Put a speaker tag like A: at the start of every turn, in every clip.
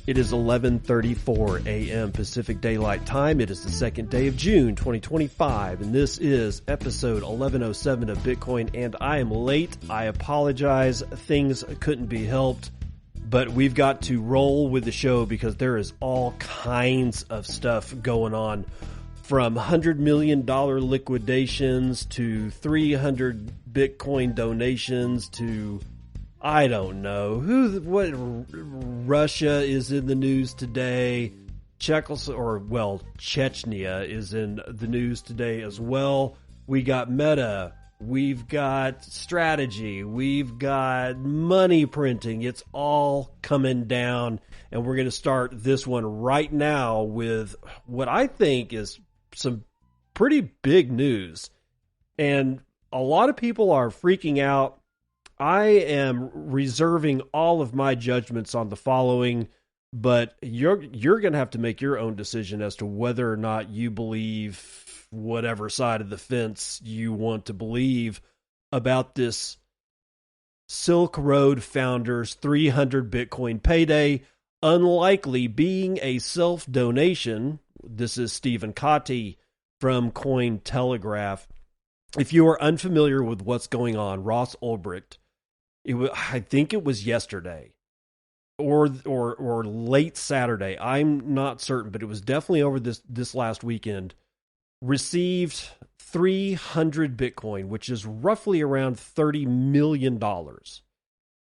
A: It is 11:34 a.m. Pacific Daylight Time. It is the second day of June 2025, and this is episode 1107 of Bitcoin, and I am late. I apologize. Things couldn't be helped, but we've got to roll with the show because there is all kinds of stuff going on, from $100 million liquidations to 300 Bitcoin donations to I don't know what Russia is in the news today. Chechnya is in the news today as well. We got Meta, we've got strategy, we've got money printing. It's all coming down, and we're going to start this one right now with what I think is some pretty big news. And a lot of people are freaking out. I am reserving all of my judgments on the following, but you're going to have to make your own decision as to whether or not you believe whatever side of the fence you want to believe about this Silk Road founder's 300 Bitcoin payday, unlikely being a self-donation. This is Stephen Cotty from Cointelegraph. If you are unfamiliar with what's going on, Ross Ulbricht, I think it was yesterday or late Saturday. I'm not certain, but it was definitely over this last weekend. Received 300 Bitcoin, which is roughly around $30 million.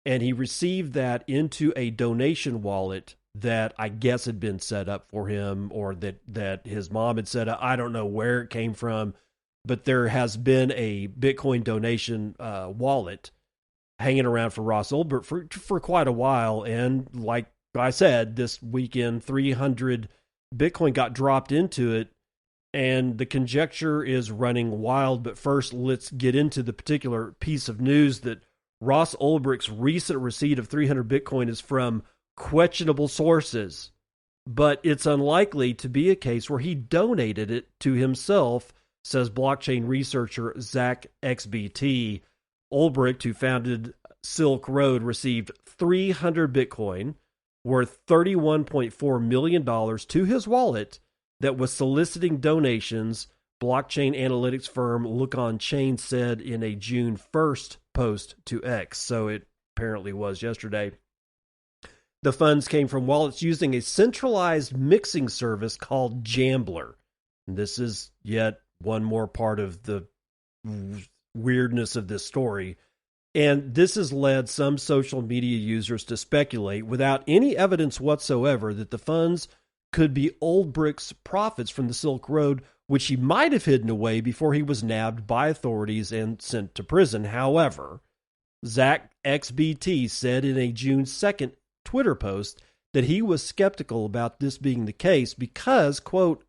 A: And he received that into a donation wallet that I guess had been set up for him, or that his mom had set up. I don't know where it came from, but there has been a Bitcoin donation wallet hanging around for Ross Ulbricht for quite a while. And like I said, this weekend, 300 Bitcoin got dropped into it, and the conjecture is running wild. But first, let's get into the particular piece of news that Ross Ulbricht's recent receipt of 300 Bitcoin is from questionable sources, but it's unlikely to be a case where he donated it to himself, says blockchain researcher Zach XBT. Ulbricht, who founded Silk Road, received 300 Bitcoin worth $31.4 million to his wallet that was soliciting donations, blockchain analytics firm Look On Chain said in a June 1st post to X. So it apparently was yesterday. The funds came from wallets using a centralized mixing service called Jambler. And this is yet one more part of the weirdness of this story. And this has led some social media users to speculate, without any evidence whatsoever, that the funds could be Ulbricht's profits from the Silk Road, which he might have hidden away before he was nabbed by authorities and sent to prison. However, Zach XBT said in a June 2nd Twitter post that he was skeptical about this being the case because, quote,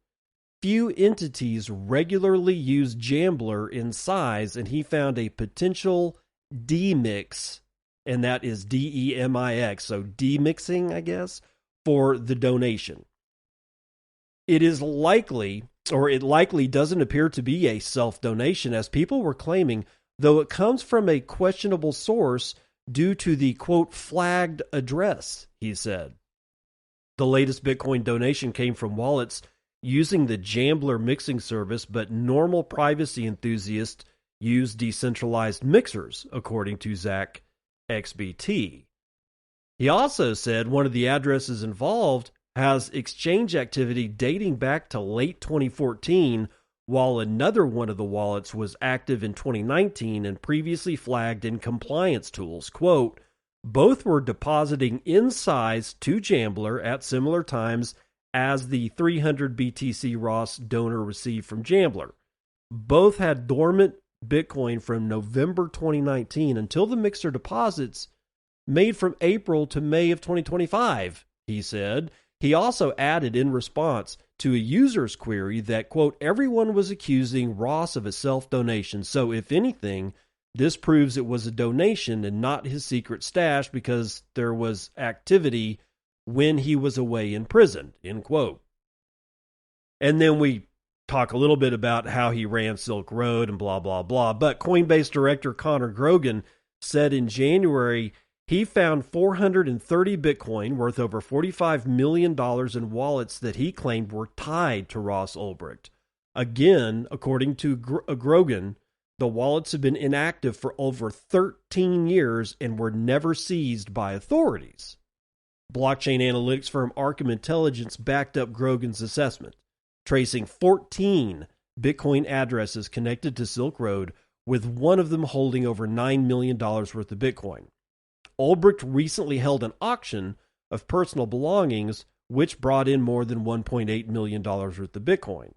A: few entities regularly use Jambler in size, and he found a potential demix, and that is DEMIX, so demixing, I guess, for the donation. It is likely, or it likely doesn't appear to be a self-donation, as people were claiming, though it comes from a questionable source due to the, quote, flagged address, he said. The latest Bitcoin donation came from wallets using the Jambler mixing service, but normal privacy enthusiasts use decentralized mixers, according to Zach XBT. He also said one of the addresses involved has exchange activity dating back to late 2014, while another one of the wallets was active in 2019 and previously flagged in compliance tools. Quote, both were depositing in size to Jambler at similar times as the 300 BTC Ross donor received from Jambler. Both had dormant Bitcoin from November 2019 until the mixer deposits made from April to May of 2025, he said. He also added in response to a user's query that, quote, everyone was accusing Ross of a self-donation, so if anything, this proves it was a donation and not his secret stash because there was activity when he was away in prison, end quote. And then we talk a little bit about how he ran Silk Road and blah, blah, blah. But Coinbase director Connor Grogan said in January He found 430 Bitcoin worth over $45 million in wallets that he claimed were tied to Ross Ulbricht. Again, according to Grogan, the wallets have been inactive for over 13 years and were never seized by authorities. Blockchain analytics firm Arkham Intelligence backed up Grogan's assessment, tracing 14 Bitcoin addresses connected to Silk Road, with one of them holding over $9 million worth of Bitcoin. Ulbricht recently held an auction of personal belongings, which brought in more than $1.8 million worth of Bitcoin.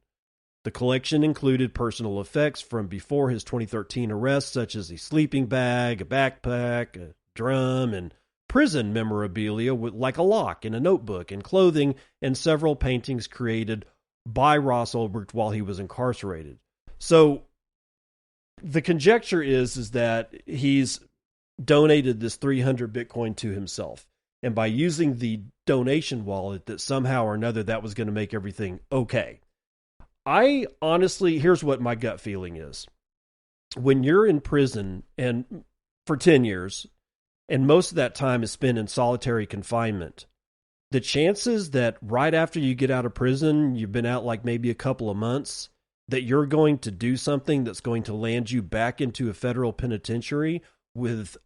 A: The collection included personal effects from before his 2013 arrest, such as a sleeping bag, a backpack, a drum, and prison memorabilia like a lock and a notebook and clothing, and several paintings created by Ross Ulbricht while he was incarcerated. So the conjecture is that he's donated this 300 Bitcoin to himself. And by using the donation wallet, that somehow or another that was going to make everything okay. I honestly, here's what my gut feeling is. When you're in prison and for 10 years, and most of that time is spent in solitary confinement, the chances that right after you get out of prison, you've been out like maybe a couple of months, that you're going to do something that's going to land you back into a federal penitentiary with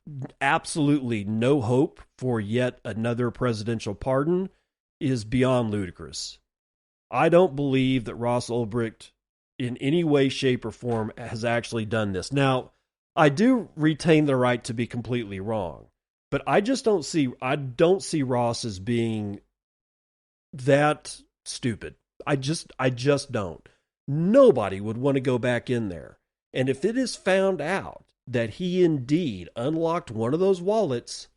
A: absolutely no hope for yet another presidential pardon is beyond ludicrous. I don't believe that Ross Ulbricht in any way, shape, or form has actually done this. Now, I do retain the right to be completely wrong, but I don't see Ross as being that stupid. I just don't. Nobody would want to go back in there. And if it is found out that he indeed unlocked one of those wallets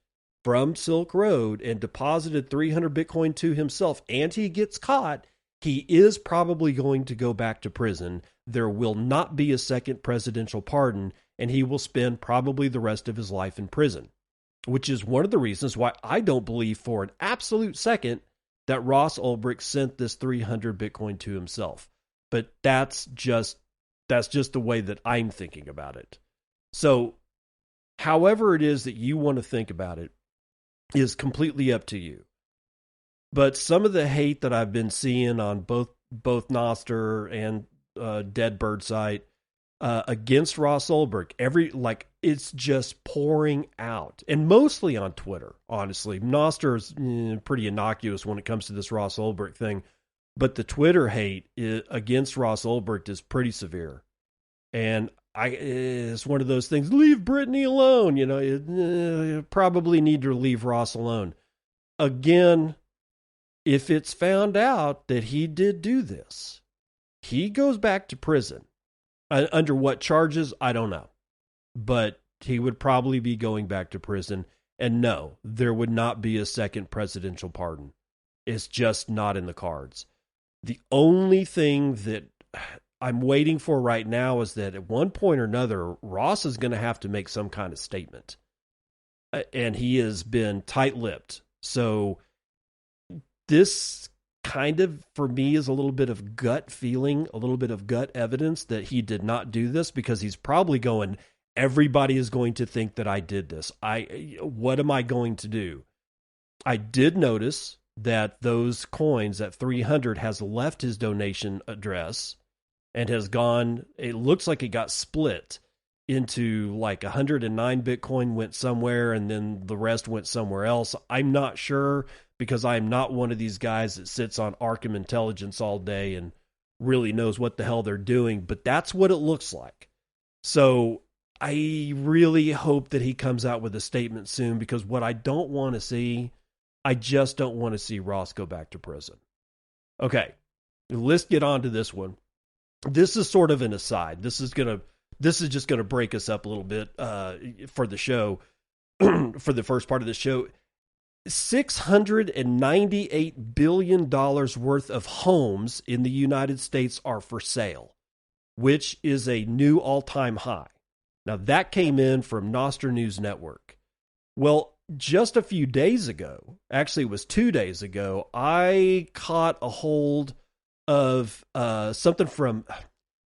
A: from Silk Road and deposited 300 Bitcoin to himself, and he gets caught, he is probably going to go back to prison. There will not be a second presidential pardon, and he will spend probably the rest of his life in prison, which is one of the reasons why I don't believe for an absolute second that Ross Ulbricht sent this 300 Bitcoin to himself. But that's just the way that I'm thinking about it. So, however it is that you want to think about it is completely up to you. But some of the hate that I've been seeing on both nostr and Dead Bird site against Ross Ulbricht, it's just pouring out, and mostly on Twitter. Honestly, nostr is pretty innocuous when it comes to this Ross Ulbricht thing, but the Twitter hate against Ross Ulbricht is pretty severe, and it's one of those things. Leave Brittany alone. You probably need to leave Ross alone. Again, if it's found out that he did do this, he goes back to prison. Under what charges, I don't know. But he would probably be going back to prison. And no, there would not be a second presidential pardon. It's just not in the cards. The only thing that I'm waiting for right now is that at one point or another, Ross is going to have to make some kind of statement. And he has been tight-lipped. So this kind of, for me, is a little bit of gut feeling, a little bit of gut evidence that he did not do this, because he's probably going, everybody is going to think that I did this. What am I going to do? I did notice that those coins, that 300, has left his donation address and has gone, it looks like it got split into like 109 Bitcoin went somewhere and then the rest went somewhere else. I'm not sure, because I'm not one of these guys that sits on Arkham Intelligence all day and really knows what the hell they're doing, but that's what it looks like. So I really hope that he comes out with a statement soon, because what I don't want to see, I just don't want to see Ross go back to prison. Okay, let's get on to this one. This is sort of an aside. This is just going to break us up a little bit for the show, for the first part of the show. $698 billion worth of homes in the United States are for sale, which is a new all-time high. Now, that came in from Nostr News Network. Well, just a few days ago, actually it was 2 days ago, I caught a hold of something from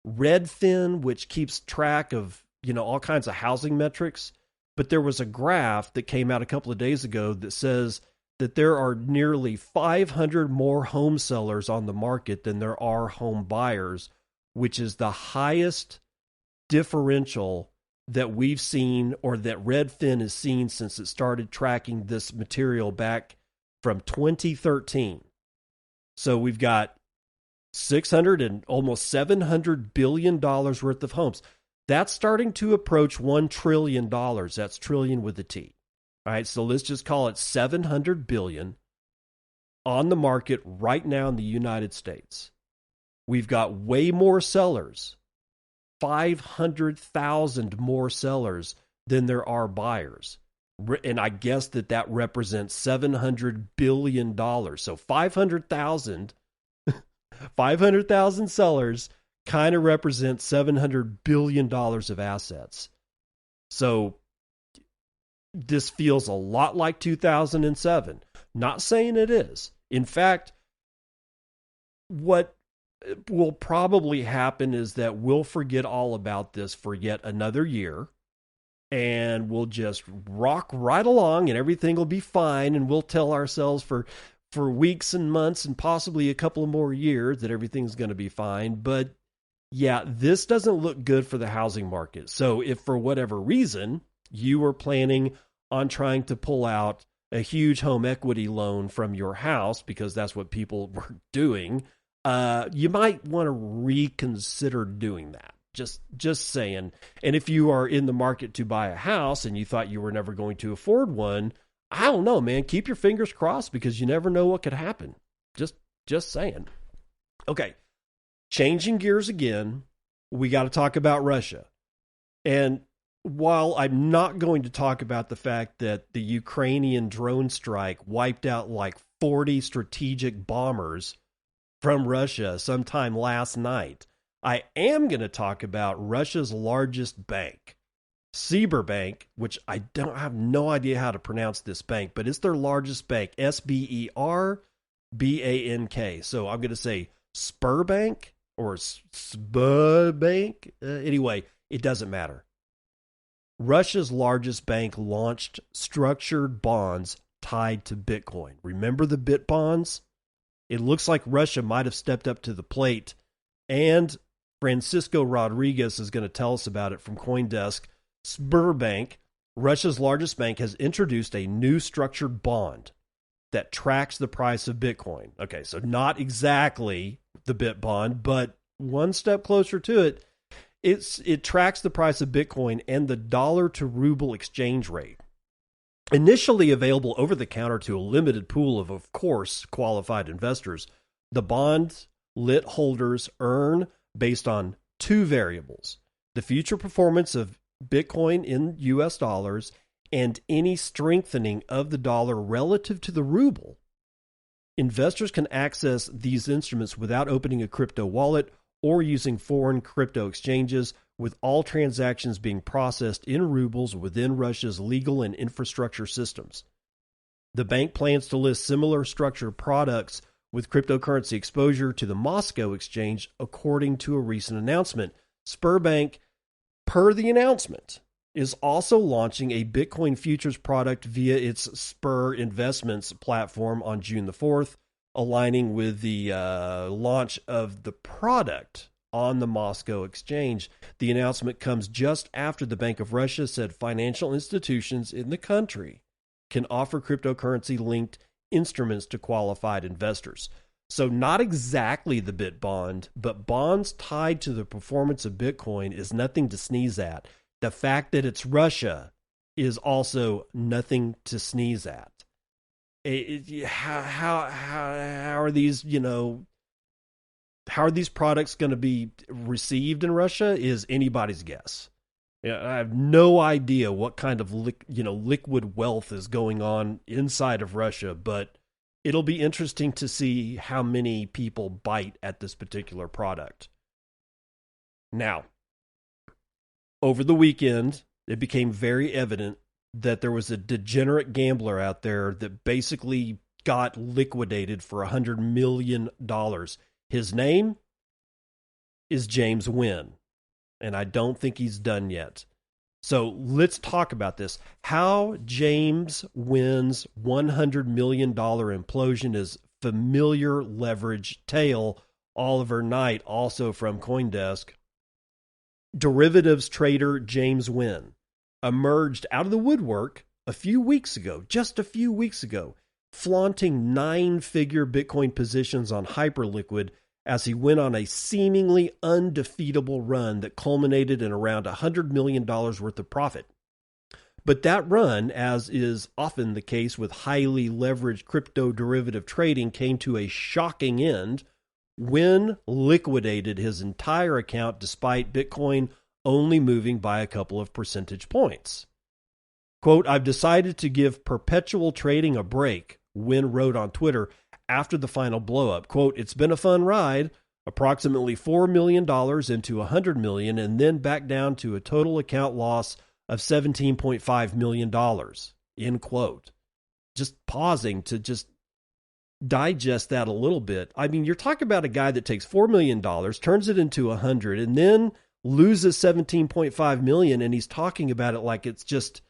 A: Redfin, which keeps track of, all kinds of housing metrics. but there was a graph that came out a couple of days ago that says that there are nearly 500 more home sellers on the market than there are home buyers, which is the highest differential that we've seen, or that Redfin has seen, since it started tracking this material back from 2013. So we've got 600 and almost $700 billion worth of homes. That's starting to approach $1 trillion. That's trillion with a T. All right, so let's just call it 700 billion on the market right now in the United States. We've got way more sellers, 500,000 more sellers than there are buyers. And I guess that represents $700 billion. So 500,000 sellers kind of represent $700 billion of assets. So this feels a lot like 2007. Not saying it is. In fact, what will probably happen is that we'll forget all about this for yet another year, and we'll just rock right along and everything will be fine, and we'll tell ourselves for weeks and months and possibly a couple of more years that everything's going to be fine. But yeah, this doesn't look good for the housing market. So if for whatever reason you were planning on trying to pull out a huge home equity loan from your house, because that's what people were doing, you might want to reconsider doing that. Just saying. And if you are in the market to buy a house and you thought you were never going to afford one, I don't know, man. Keep your fingers crossed, because you never know what could happen. Just saying. Okay. Changing gears again, we got to talk about Russia. And while I'm not going to talk about the fact that the Ukrainian drone strike wiped out like 40 strategic bombers from Russia sometime last night, I am going to talk about Russia's largest bank, Sberbank, which I have no idea how to pronounce this bank, but it's their largest bank, Sberbank. So I'm going to say Sberbank or Sberbank. Anyway, it doesn't matter. Russia's largest bank launched structured bonds tied to Bitcoin. Remember the Bit bonds? It looks like Russia might have stepped up to the plate, and Francisco Rodriguez is going to tell us about it from CoinDesk. Sberbank, Russia's largest bank, has introduced a new structured bond that tracks the price of Bitcoin. Okay, so not exactly the Bit bond, but one step closer to it. It tracks the price of Bitcoin and the dollar to ruble exchange rate. Initially available over the counter to a limited pool of course, qualified investors, the bond lit holders earn based on two variables: the future performance of Bitcoin in US dollars and any strengthening of the dollar relative to the ruble. Investors can access these instruments without opening a crypto wallet or using foreign crypto exchanges, with all transactions being processed in rubles within Russia's legal and infrastructure systems. The bank plans to list similar structured products with cryptocurrency exposure to the Moscow exchange, according to a recent announcement. Sberbank, per the announcement, is also launching a Bitcoin futures product via its Sber Investments platform on June the 4th, aligning with the launch of the product on the Moscow exchange. The announcement comes just after the Bank of Russia said financial institutions in the country can offer cryptocurrency-linked instruments to qualified investors. So not exactly the Bit bond, but bonds tied to the performance of Bitcoin is nothing to sneeze at. The fact that it's Russia is also nothing to sneeze at. How are these, how are these products going to be received in Russia is anybody's guess. I have no idea what kind of liquid wealth is going on inside of Russia, but it'll be interesting to see how many people bite at this particular product. Now, over the weekend, it became very evident that there was a degenerate gambler out there that basically got liquidated for $100 million. His name is James Wynn, and I don't think he's done yet. So let's talk about this. How James Wynn's $100 million implosion is familiar leverage tale. Oliver Knight, also from CoinDesk. Derivatives trader James Wynn emerged out of the woodwork just a few weeks ago, flaunting 9-figure Bitcoin positions on Hyperliquid as he went on a seemingly undefeatable run that culminated in around $100 million worth of profit. But that run, as is often the case with highly leveraged crypto derivative trading, came to a shocking end. Wynn liquidated his entire account despite Bitcoin only moving by a couple of percentage points. Quote, "I've decided to give perpetual trading a break," Wynn wrote on Twitter after the final blowup. Quote, "It's been a fun ride, approximately $4 million into $100 million, and then back down to a total account loss of $17.5 million, end quote. Just pausing to just digest that a little bit. I mean, you're talking about a guy that takes $4 million, turns it into 100, and then loses $17.5 million, and he's talking about it like it's just,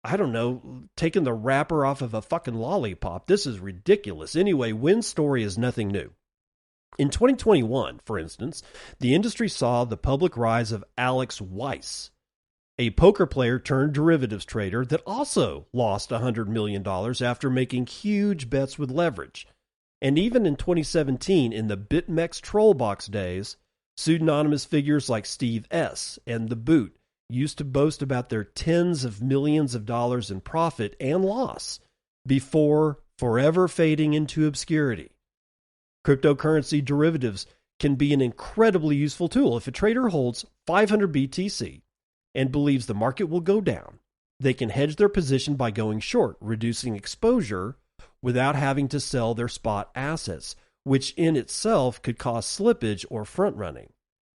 A: I don't know, taking the wrapper off of a fucking lollipop. This is ridiculous. Anyway, Wynn's story is nothing new. In 2021, for instance, the industry saw the public rise of Alex Weiss, a poker player turned derivatives trader that also lost $100 million after making huge bets with leverage. And even in 2017, in the BitMEX Trollbox days, pseudonymous figures like Steve S. and The Boot used to boast about their tens of millions of dollars in profit and loss before forever fading into obscurity. Cryptocurrency derivatives can be an incredibly useful tool. If a trader holds 500 BTC and believes the market will go down, they can hedge their position by going short, reducing exposure without having to sell their spot assets, which in itself could cause slippage or front-running.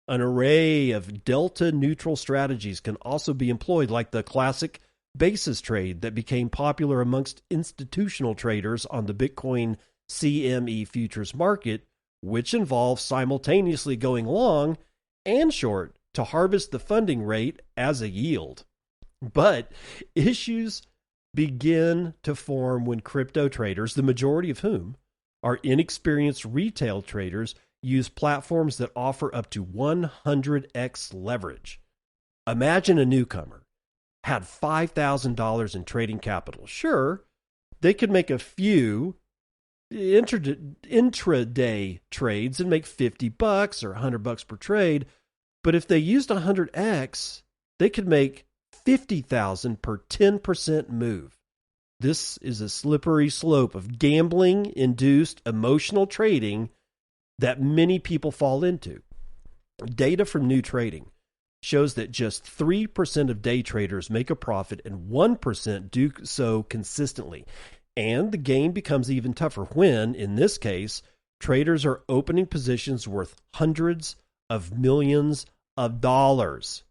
A: An array of delta-neutral strategies can also be employed, like the classic basis trade that became popular amongst institutional traders on the Bitcoin CME futures market, which involves simultaneously going long and short to harvest the funding rate as a yield. But issues begin to form when crypto traders, the majority of whom are inexperienced retail traders, use platforms that offer up to 100x leverage. Imagine a newcomer had $5,000 in trading capital. Sure, they could make a few intraday trades and make $50 or $100 per trade. But if they used 100x, they could make $50,000 per 10% move. This is a slippery slope of gambling-induced emotional trading that many people fall into. Data from New Trading shows that just 3% of day traders make a profit and 1% do so consistently. And the game becomes even tougher when, in this case, traders are opening positions worth hundreds of millions of dollars.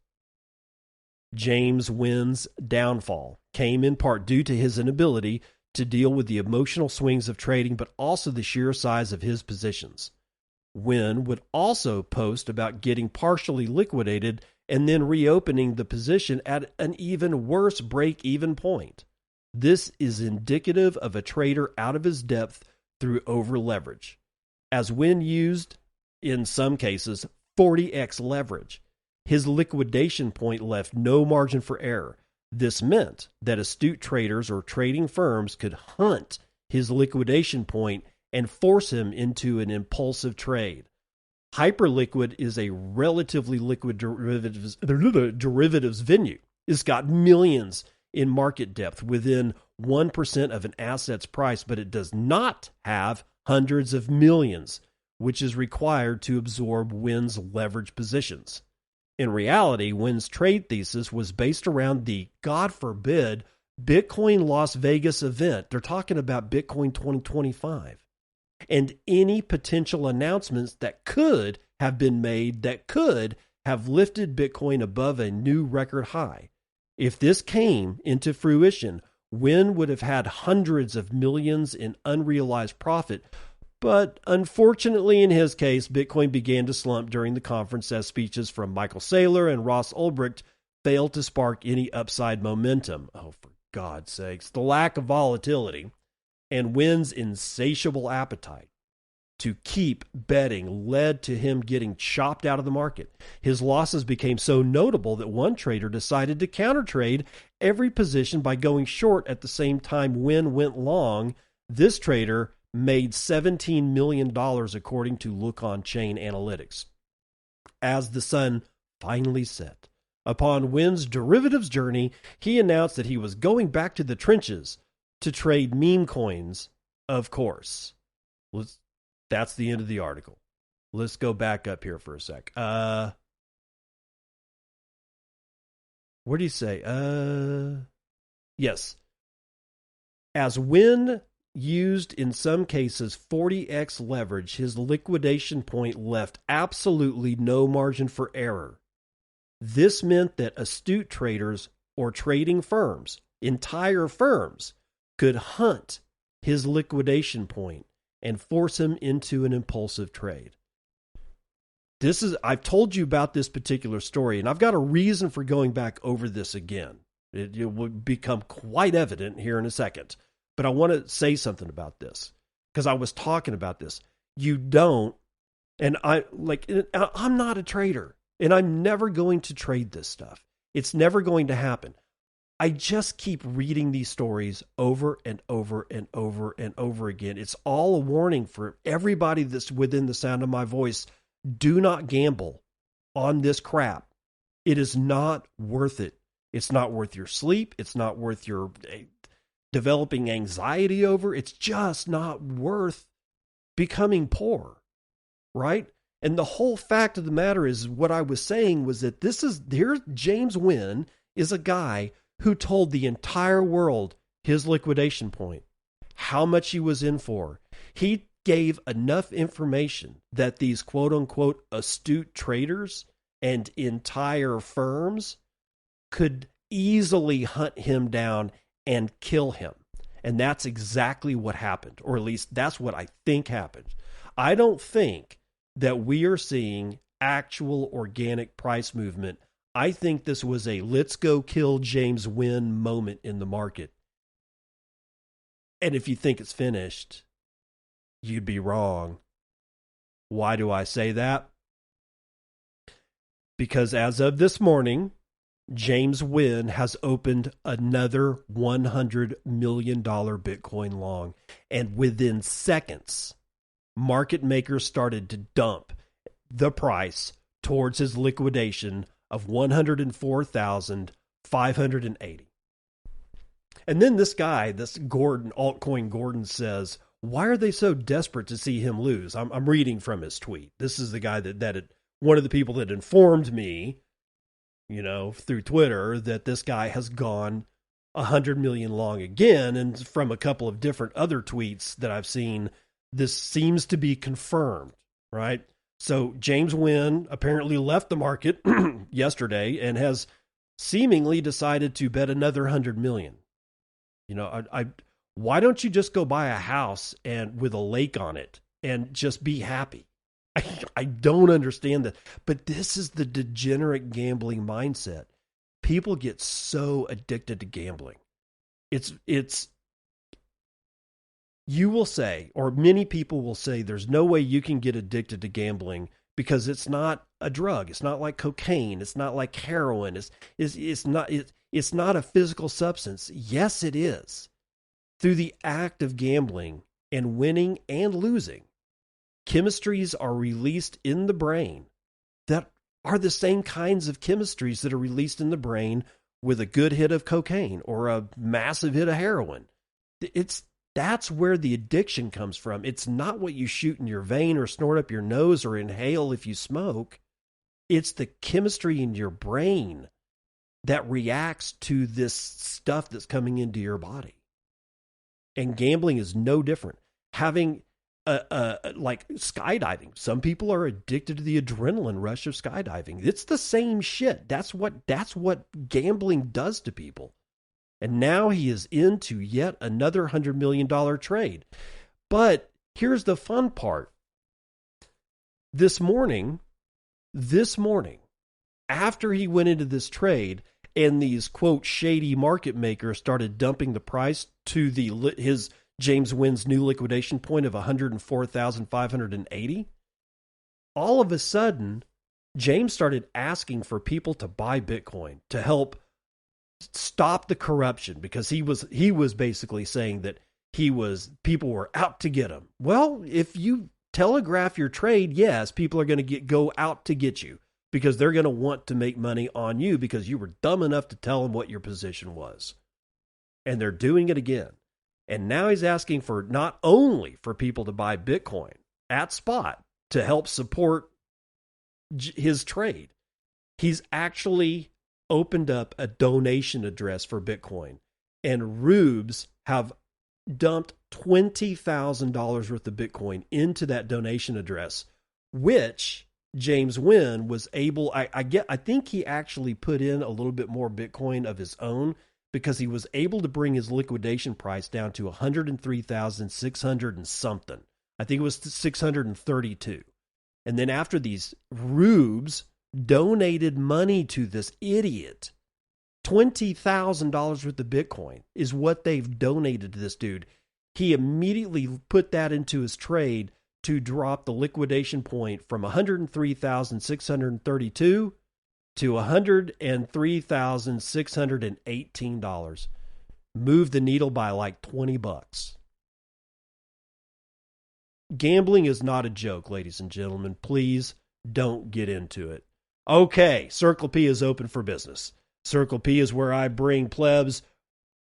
A: James Wynn's downfall came in part due to his inability to deal with the emotional swings of trading, but also the sheer size of his positions. Wynn would also post about getting partially liquidated and then reopening the position at an even worse break-even point. This is indicative of a trader out of his depth through over-leverage, as Wynn used, in some cases, 40x leverage. His liquidation point left no margin for error. This meant that astute traders or trading firms could hunt his liquidation point and force him into an impulsive trade. Hyperliquid is a relatively liquid derivatives venue. It's got millions in market depth within 1% of an asset's price, but it does not have hundreds of millions, which is required to absorb Wynn's leverage positions. In reality, Wynn's trade thesis was based around the, God forbid, Bitcoin Las Vegas event. They're talking about Bitcoin 2025. And any potential announcements that could have been made that could have lifted Bitcoin above a new record high. If this came into fruition, Wynn would have had hundreds of millions in unrealized profit. But unfortunately, in his case, Bitcoin began to slump during the conference as speeches from Michael Saylor and Ross Ulbricht failed to spark any upside momentum. Oh, for God's sakes. The lack of volatility and Wynn's insatiable appetite to keep betting led to him getting chopped out of the market. His losses became so notable that one trader decided to counter-trade every position by going short at the same time Wynn went long. This trader made $17 million according to Look On Chain Analytics. As the sun finally set upon Wynn's derivatives journey, he announced that he was going back to the trenches to trade meme coins, of course. That's the end of the article. Let's go back up here for a sec. What do you say? Yes. As Wynn used in some cases 40x leverage, his liquidation point left absolutely no margin for error. This meant that astute traders or trading firms, entire firms, could hunt his liquidation point and force him into an impulsive trade. I've told you about this particular story, and I've got a reason for going back over this again. It will become quite evident here in a second. But I want to say something about this, because I was talking about this. You don't, and I'm not a trader, and I'm never going to trade this stuff. It's never going to happen. I just keep reading these stories over and over and over and over again. It's all a warning for everybody that's within the sound of my voice. Do not gamble on this crap. It is not worth it. It's not worth your sleep. It's not worth your developing anxiety over. It's just not worth becoming poor, right? And the whole fact of the matter is, what I was saying was that James Wynn is a guy who told the entire world his liquidation point, how much he was in for. He gave enough information that these quote unquote astute traders and entire firms could easily hunt him down and kill him. And that's exactly what happened, or at least that's what I think happened. I don't think that we are seeing actual organic price movement. I think this was a let's go kill James Wynn moment in the market. And if you think it's finished, you'd be wrong. Why do I say that? Because as of this morning, James Wynn has opened another $100 million Bitcoin long. And within seconds, market makers started to dump the price towards his liquidation of 104,580. And then this guy, this Gordon, altcoin Gordon, says, why are they so desperate to see him lose? I'm reading from his tweet. This is the guy one of the people that informed me, through Twitter, that this guy has gone 100 million long again. And from a couple of different other tweets that I've seen, this seems to be confirmed, right? So James Wynn apparently left the market yesterday and has seemingly decided to bet another 100 million. Why don't you just go buy a house and with a lake on it and just be happy? I don't understand that. But this is the degenerate gambling mindset. People get so addicted to gambling. You will say, or many people will say, there's no way you can get addicted to gambling because it's not a drug. It's not like cocaine. It's not like heroin. It's not a physical substance. Yes, it is. Through the act of gambling and winning and losing, chemistries are released in the brain that are the same kinds of chemistries that are released in the brain with a good hit of cocaine or a massive hit of heroin. That's where the addiction comes from. It's not what you shoot in your vein or snort up your nose or inhale if you smoke. It's the chemistry in your brain that reacts to this stuff that's coming into your body. And gambling is no different. Having like skydiving. Some people are addicted to the adrenaline rush of skydiving. It's the same shit. That's what gambling does to people. And now he is into yet another $100 million trade. But here's the fun part. This morning, after he went into this trade, and these, quote, shady market makers started dumping the price to his James Wynn's new liquidation point of 104,580. All of a sudden, James started asking for people to buy Bitcoin to help stop the corruption, because he was basically saying that people were out to get him. Well, if you telegraph your trade, yes, people are going to go out to get you, because they're going to want to make money on you because you were dumb enough to tell them what your position was. And they're doing it again. And now he's asking for not only for people to buy Bitcoin at spot to help support his trade, he's actually opened up a donation address for Bitcoin. And rubes have dumped $20,000 worth of Bitcoin into that donation address, which James Wynn was able, I think he actually put in a little bit more Bitcoin of his own, because he was able to bring his liquidation price down to 103,600 and something. I think it was 632. And then after these rubes donated money to this idiot, $20,000 worth of Bitcoin is what they've donated to this dude. He immediately put that into his trade to drop the liquidation point from 103,632 to $103,618. Moved the needle by like $20. Gambling is not a joke, ladies and gentlemen. Please don't get into it. Okay, Circle P is open for business. Circle P is where I bring plebs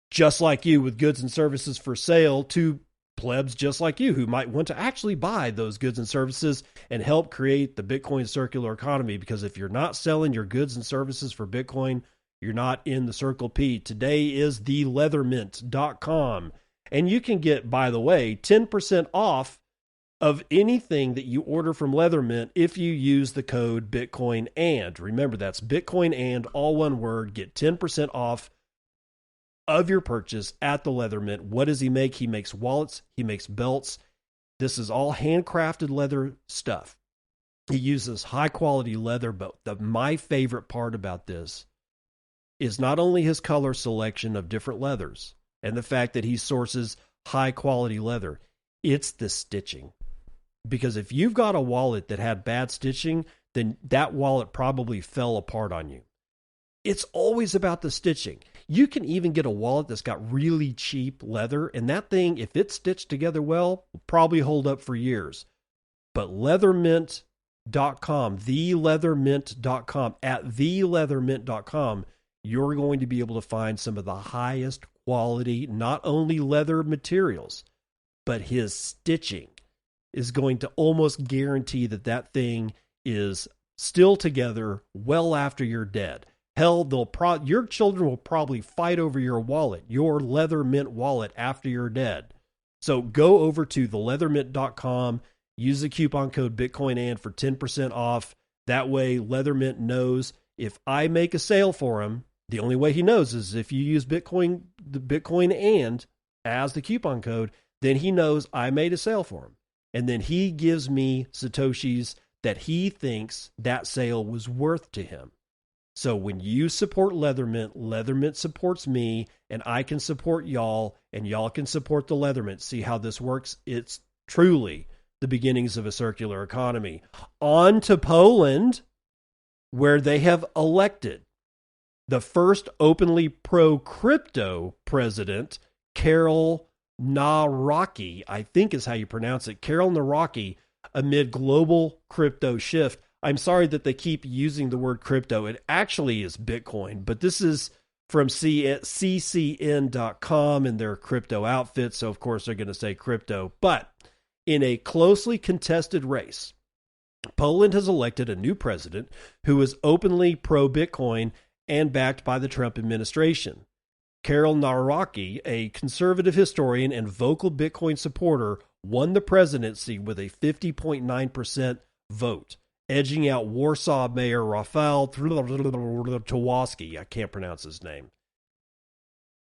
A: just like you with goods and services for sale to plebs just like you who might want to actually buy those goods and services and help create the Bitcoin circular economy. Because if you're not selling your goods and services for Bitcoin, you're not in the Circle P. Today is the leathermint.com. And you can get, by the way, 10% off of anything that you order from Leathermint if you use the code Bitcoin and. Remember, that's Bitcoin and, all one word. Get 10% off of your purchase at the Leathermint. What does he make? He makes wallets. He makes belts. This is all handcrafted leather stuff. He uses high quality leather, but my favorite part about this is not only his color selection of different leathers and the fact that he sources high quality leather, it's the stitching. Because if you've got a wallet that had bad stitching, then that wallet probably fell apart on you. It's always about the stitching. You can even get a wallet that's got really cheap leather, and that thing, if it's stitched together well, will probably hold up for years. But leathermint.com, theleathermint.com, at theleathermint.com, you're going to be able to find some of the highest quality, not only leather materials, but his stitching is going to almost guarantee that that thing is still together well after you're dead. Hell, your children will probably fight over your wallet, your Leathermint wallet, after you're dead. So go over to theleathermint.com, use the coupon code BitcoinAnd for 10% off. That way, Leathermint knows if I make a sale for him, the only way he knows is if you use the Bitcoin and as the coupon code, then he knows I made a sale for him. And then he gives me Satoshis that he thinks that sale was worth to him. So when you support Leathermint, Leathermint supports me, and I can support y'all, and y'all can support the Leathermint. See how this works? It's truly the beginnings of a circular economy. On to Poland, where they have elected the first openly pro-crypto president, Karol Nawrocki, I think is how you pronounce it, Karol Nawrocki, amid global crypto shift. I'm sorry that they keep using the word crypto. It actually is Bitcoin, but this is from ccn.com and their crypto outfit, so of course they're going to say crypto. But in a closely contested race, Poland has elected a new president who is openly pro-Bitcoin and backed by the Trump administration. Karol Nawrocki, a conservative historian and vocal Bitcoin supporter, won the presidency with a 50.9% vote, edging out Warsaw Mayor Rafał Trzaskowski. I can't pronounce his name.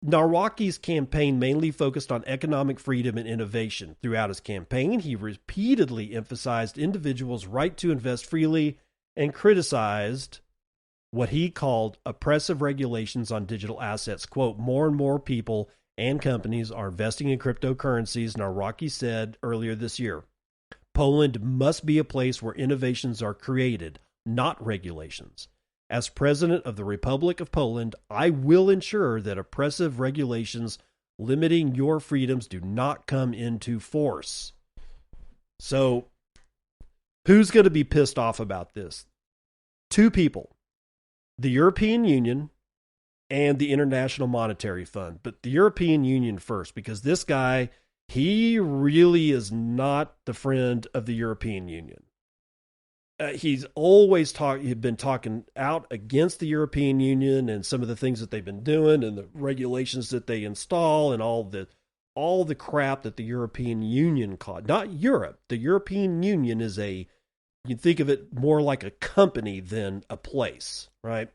A: Nawrocki's campaign mainly focused on economic freedom and innovation. Throughout his campaign, he repeatedly emphasized individuals' right to invest freely and criticized what he called oppressive regulations on digital assets. Quote, more and more people and companies are investing in cryptocurrencies, Nawrocki said earlier this year. Poland must be a place where innovations are created, not regulations. As president of the Republic of Poland, I will ensure that oppressive regulations limiting your freedoms do not come into force. So, who's going to be pissed off about this? Two people. The European Union and the International Monetary Fund. But the European Union first, because this guy, he really is not the friend of the European Union. He's always been talking out against the European Union and some of the things that they've been doing and the regulations that they install and all the crap that the European Union caused. Not Europe. The European Union is you think of it more like a company than a place, right?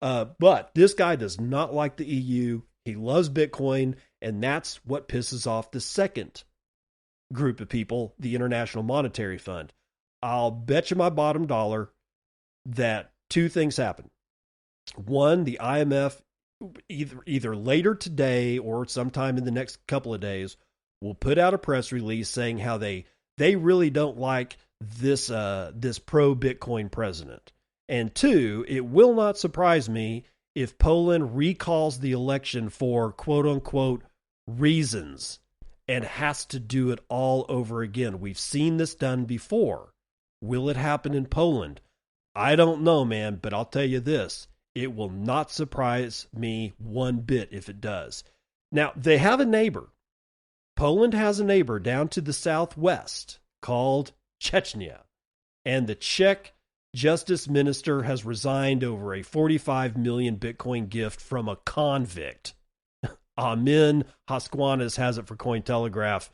A: But this guy does not like the EU. He loves Bitcoin, and that's what pisses off the second group of people, the International Monetary Fund. I'll bet you my bottom dollar that two things happen. One, the IMF, either later today or sometime in the next couple of days, will put out a press release saying how they really don't like this pro-Bitcoin president. And two, it will not surprise me if Poland recalls the election for quote-unquote reasons and has to do it all over again. We've seen this done before. Will it happen in Poland? I don't know, man, but I'll tell you this. It will not surprise me one bit if it does. Now, they have a neighbor. Poland has a neighbor down to the southwest called Chechnya. And the Czech justice minister has resigned over a 45 million Bitcoin gift from a convict. Amin Haskwanis has it for Cointelegraph.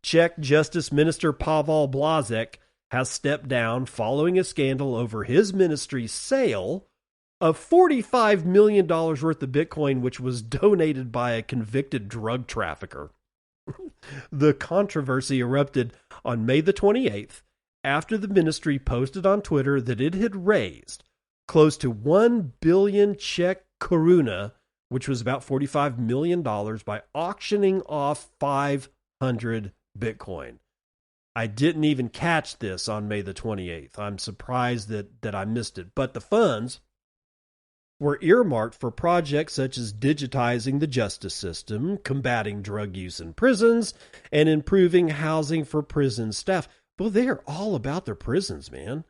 A: Czech Justice Minister Pavel Blazek has stepped down following a scandal over his ministry's sale of $45 million worth of Bitcoin, which was donated by a convicted drug trafficker. The controversy erupted on May the 28th after the ministry posted on Twitter that it had raised close to 1 billion Czech koruna, which was about $45 million, by auctioning off 500 Bitcoin. I didn't even catch this on May the 28th. I'm surprised that I missed it. But the funds were earmarked for projects such as digitizing the justice system, combating drug use in prisons, and improving housing for prison staff. Well, they are all about their prisons, man.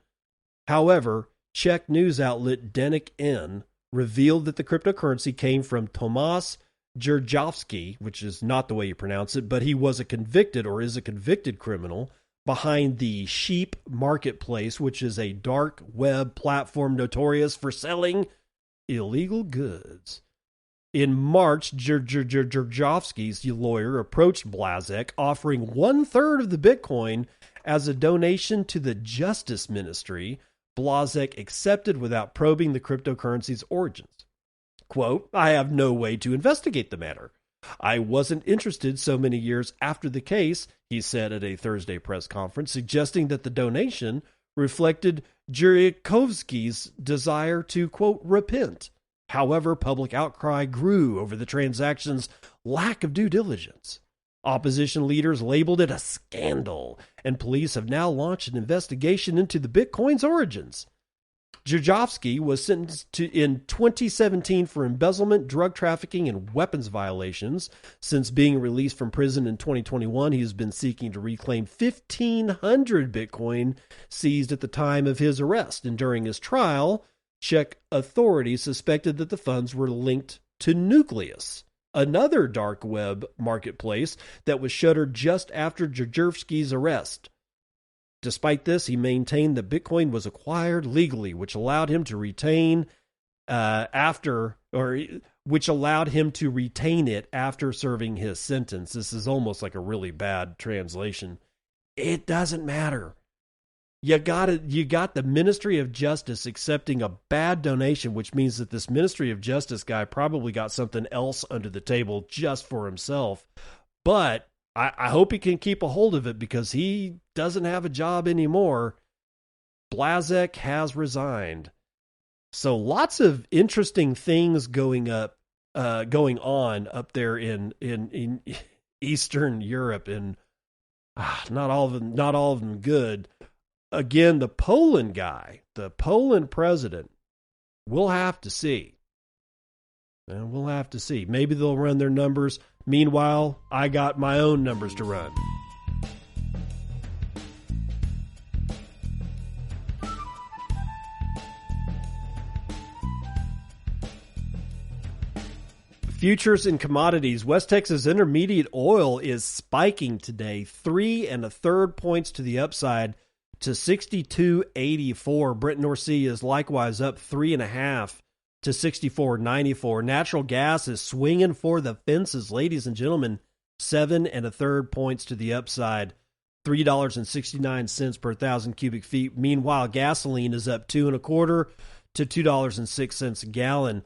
A: However, Czech news outlet Denik N revealed that the cryptocurrency came from Tomáš Dzeržovský, which is not the way you pronounce it, but he was a convicted criminal behind the Sheep Marketplace, which is a dark web platform notorious for selling illegal goods. In March, Dzeržovsky's lawyer approached Blazek, offering 1/3 of the Bitcoin as a donation to the Justice Ministry. Blazek accepted without probing the cryptocurrency's origins. Quote, I have no way to investigate the matter. I wasn't interested so many years after the case, he said at a Thursday press conference, suggesting that the donation reflected Dzeržovsky's desire to, quote, repent. However, public outcry grew over the transaction's lack of due diligence. Opposition leaders labeled it a scandal, and police have now launched an investigation into the Bitcoin's origins. Dzeržovsky was sentenced in 2017 for embezzlement, drug trafficking, and weapons violations. Since being released from prison in 2021, he has been seeking to reclaim 1,500 Bitcoin seized at the time of his arrest. And during his trial, Czech authorities suspected that the funds were linked to Nucleus, another dark web marketplace that was shuttered just after Dzeržovsky's arrest. Despite this, he maintained that Bitcoin was acquired legally, which allowed him to retain it after serving his sentence. This is almost like a really bad translation. It doesn't matter. You got the Ministry of Justice accepting a bad donation, which means that this Ministry of Justice guy probably got something else under the table just for himself. But I hope he can keep a hold of it because he doesn't have a job anymore. Blazek has resigned. So lots of interesting things going on up there in Eastern Europe, and not all of them good. Again, the Poland guy, the Poland president, we'll have to see. And we'll have to see. Maybe they'll run their numbers. Meanwhile, I got my own numbers to run. Futures and commodities. West Texas Intermediate oil is spiking today, 3 1/3 points to the upside to 62.84. Brent North Sea is likewise up 3.5 to 64.94. Natural gas is swinging for the fences, ladies and gentlemen, 7 1/3 points to the upside, $3.69 per 1,000 cubic feet. Meanwhile, gasoline is up 2 1/4 to $2.06 a gallon.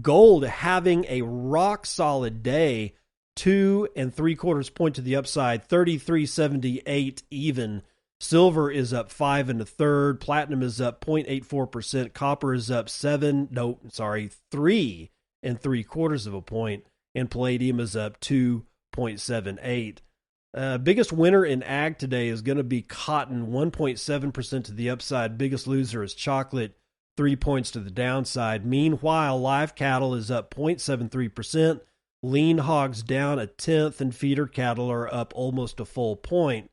A: Gold having a rock solid day, 2 3/4 point to the upside, 33.78 even. Silver is up 5 1/3. Platinum is up 0.84%. Copper is up 3 3/4 point, and palladium is up 2.78. Biggest winner in ag today is going to be cotton, 1.7% to the upside. Biggest loser is chocolate, 3 points to the downside. Meanwhile, live cattle is up 0.73%. Lean hogs down 1/10, and feeder cattle are up almost a full point.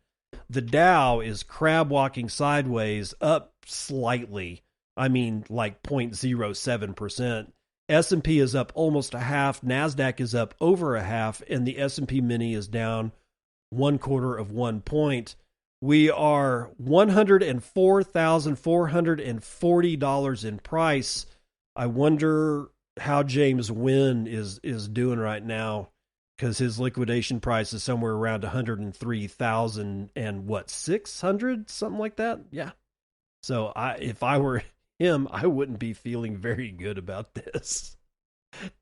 A: The Dow is crab walking sideways, up slightly. I mean, like 0.07%. S&P is up almost 1/2. NASDAQ is up over 1/2, and the S&P Mini is down 1/4 point. We are $104,440 in price. I wonder how James Wynn is doing right now, because his liquidation price is somewhere around 103,000 and what, 600, something like that. Yeah. So if I were him, I wouldn't be feeling very good about this.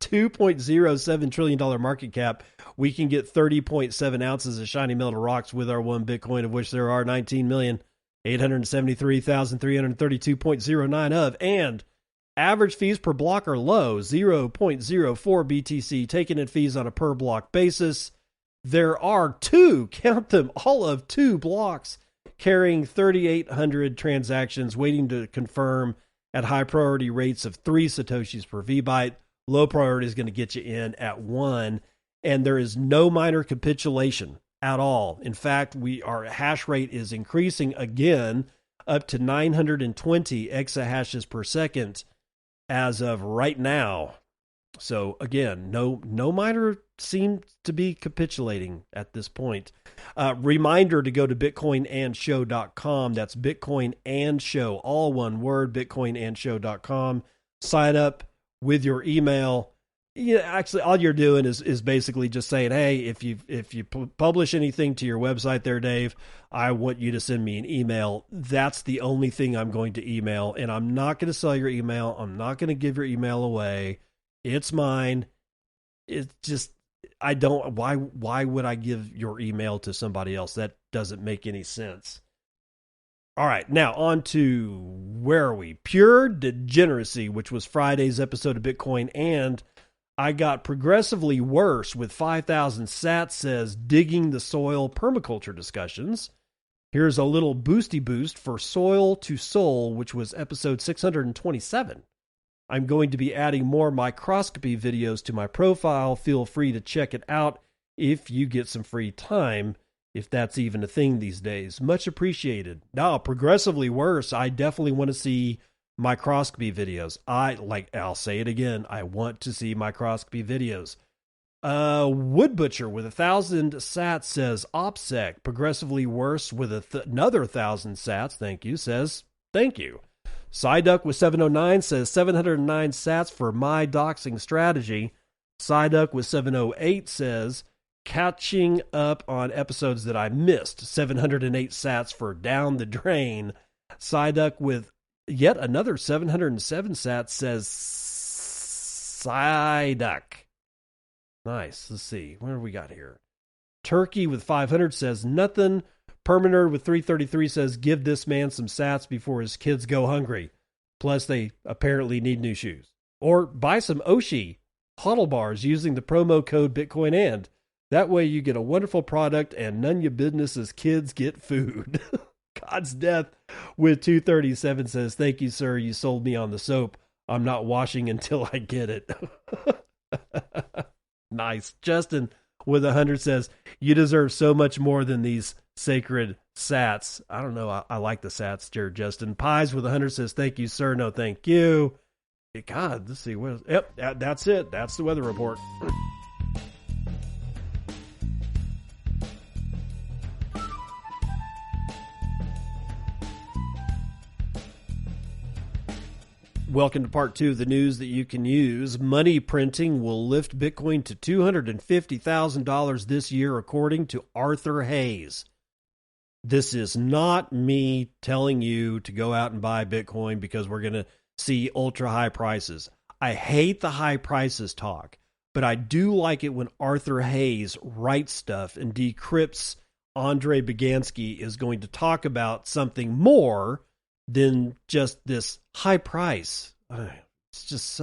A: $2.07 trillion market cap. We can get 30.7 ounces of shiny metal rocks with our one Bitcoin, of which there are 19,873,332.09 of, and average fees per block are low, 0.04 BTC, taken in fees on a per block basis. There are count them, all of 2 blocks carrying 3,800 transactions waiting to confirm at high priority rates of 3 Satoshis per VByte. Low priority is going to get you in at 1, and there is no miner capitulation at all. In fact, our hash rate is increasing again up to 920 exahashes per second as of right now. So again, no miner seems to be capitulating at this point. Reminder to go to bitcoinandshow.com. That's Bitcoin and Show, all one word, bitcoinandshow.com. Sign up with your email. Yeah, actually, all you're doing is basically just saying, hey, if you publish anything to your website there, Dave, I want you to send me an email. That's the only thing I'm going to email, and I'm not going to sell your email. I'm not going to give your email away. It's mine. It's just, I don't, why would I give your email to somebody else? That doesn't make any sense. All right, now on to, where are we? Pure Degeneracy, which was Friday's episode of Bitcoin, and I got progressively worse with 5,000 sats, says digging the soil permaculture discussions. Here's a little boosty boost for Soil to Soul, which was episode 627. I'm going to be adding more microscopy videos to my profile. Feel free to check it out if you get some free time, if that's even a thing these days. Much appreciated. Now, progressively worse, I definitely want to see microscopy videos. I'll say it again, I want to see microscopy videos. Wood Butcher with 1,000 sats says OPSEC. Progressively worse with another 1,000 sats, thank you, says thank you. Psyduck with 709 says 709 sats for my doxing strategy. Psyduck with 708 says catching up on episodes that I missed. 708 sats for down the drain. Psyduck with yet another 707 sats says Psyduck. Nice. Let's see. What have we got here? Turkey with 500 says nothing. Permanerd with 333 says give this man some sats before his kids go hungry. Plus, they apparently need new shoes. Or buy some Oshi huddle bars using the promo code Bitcoin and. That way you get a wonderful product and NunyaBidness's kids get food. God's death with 237 says, thank you, sir. You sold me on the soap. I'm not washing until I get it. Nice. Justin with 100 says, you deserve so much more than these sacred sats. I don't know. I like the sats, dear Justin. Pies with 100 says, thank you, sir. No, thank you. God, let's see. Yep, that's it. That's the weather report. Welcome to part 2 of the news that you can use. Money printing will lift Bitcoin to $250,000 this year, according to Arthur Hayes. This is not me telling you to go out and buy Bitcoin because we're going to see ultra high prices. I hate the high prices talk, but I do like it when Arthur Hayes writes stuff and decrypts. Andre Bagansky is going to talk about something more than just this high price. It's just,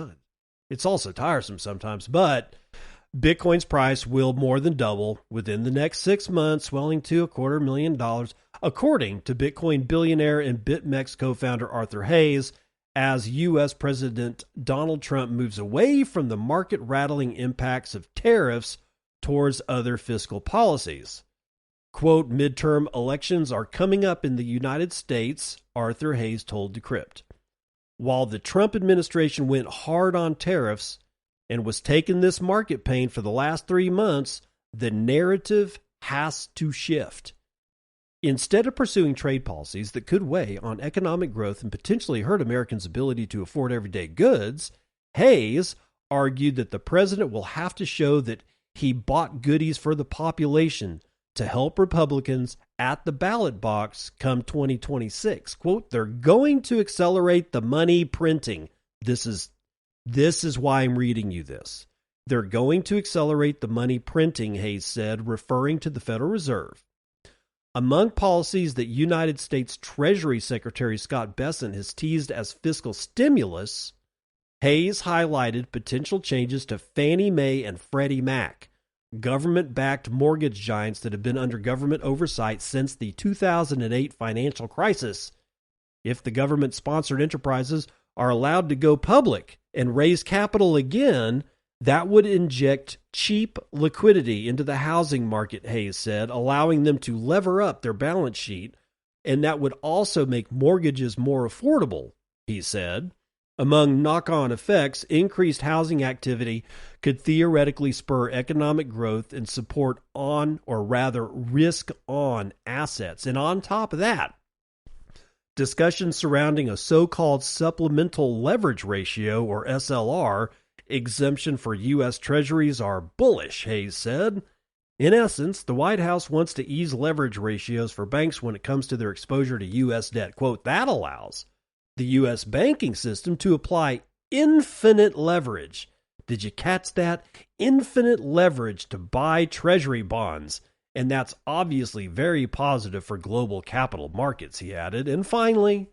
A: it's also tiresome sometimes, but Bitcoin's price will more than double within the next 6 months, swelling to $250,000, according to Bitcoin billionaire and BitMEX co-founder Arthur Hayes, as U.S. President Donald Trump moves away from the market-rattling impacts of tariffs towards other fiscal policies. Quote, midterm elections are coming up in the United States, Arthur Hayes told Decrypt. While the Trump administration went hard on tariffs and was taking this market pain for the last 3 months, the narrative has to shift. Instead of pursuing trade policies that could weigh on economic growth and potentially hurt Americans' ability to afford everyday goods, Hayes argued that the president will have to show that he bought goodies for the population to help Republicans at the ballot box come 2026. Quote, they're going to accelerate the money printing. This is why I'm reading you this. They're going to accelerate the money printing, Hayes said, referring to the Federal Reserve. Among policies that United States Treasury Secretary Scott Bessent has teased as fiscal stimulus, Hayes highlighted potential changes to Fannie Mae and Freddie Mac, government-backed mortgage giants that have been under government oversight since the 2008 financial crisis. If the government-sponsored enterprises are allowed to go public and raise capital again, that would inject cheap liquidity into the housing market, Hayes said, allowing them to lever up their balance sheet, and that would also make mortgages more affordable, he said. Among knock-on effects, increased housing activity could theoretically spur economic growth and support on, or rather risk-on assets. And on top of that, discussions surrounding a so-called supplemental leverage ratio, or SLR, exemption for U.S. Treasuries are bullish, Hayes said. In essence, the White House wants to ease leverage ratios for banks when it comes to their exposure to U.S. debt. Quote, that allows the U.S. banking system to apply infinite leverage. Did you catch that? Infinite leverage to buy Treasury bonds. And that's obviously very positive for global capital markets, he added. And finally,